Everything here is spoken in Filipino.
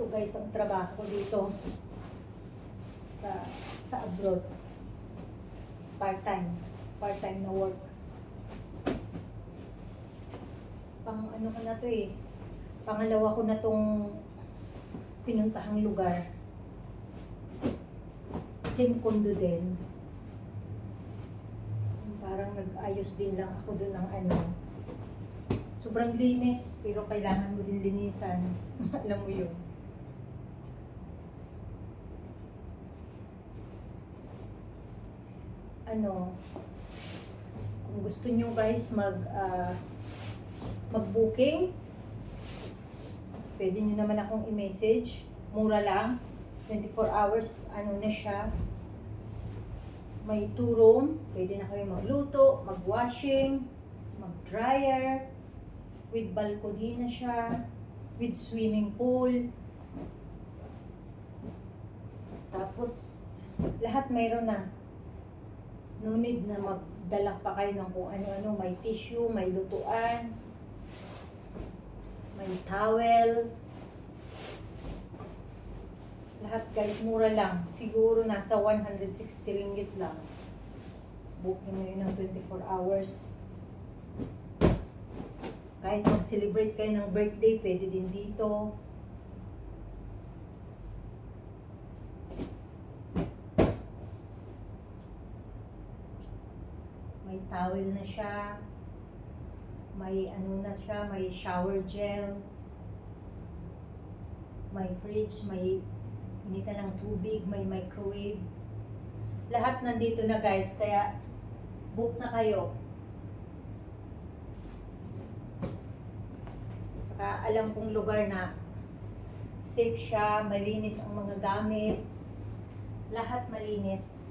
Ito guys, ang trabaho ko dito sa abroad. Part-time. Part-time na work. Pang ano ko na to eh. Pangalawa ko na tong pinuntahang lugar. Same condo din. Parang nag-ayos din lang ako doon ng ano. Sobrang linis, pero kailangan mo din linisan. Alam mo yun. Ano, kung gusto nyo guys mag-booking, pwede nyo naman akong i-message. Mura lang. 24 hours, ano na siya. May 2 room. Pwede na kayo magluto, mag-washing, mag-dryer. With balcony na siya. With swimming pool. Tapos, lahat mayroon na. No need na magdala pa kayo ng kung ano-ano. May tissue, may lutuan, may towel. Lahat guys, mura lang. Siguro nasa 160 ringgit lang. Booking mo yun ng 24 hours. Kahit mag-celebrate kayo ng birthday, pwede din dito. May towel na siya. May ano na siya, may shower gel. May fridge, may initan ng tubig, may microwave. Lahat nandito na guys, kaya book na kayo. Tsaka alam kong lugar na safe siya, malinis ang mga gamit. Lahat malinis.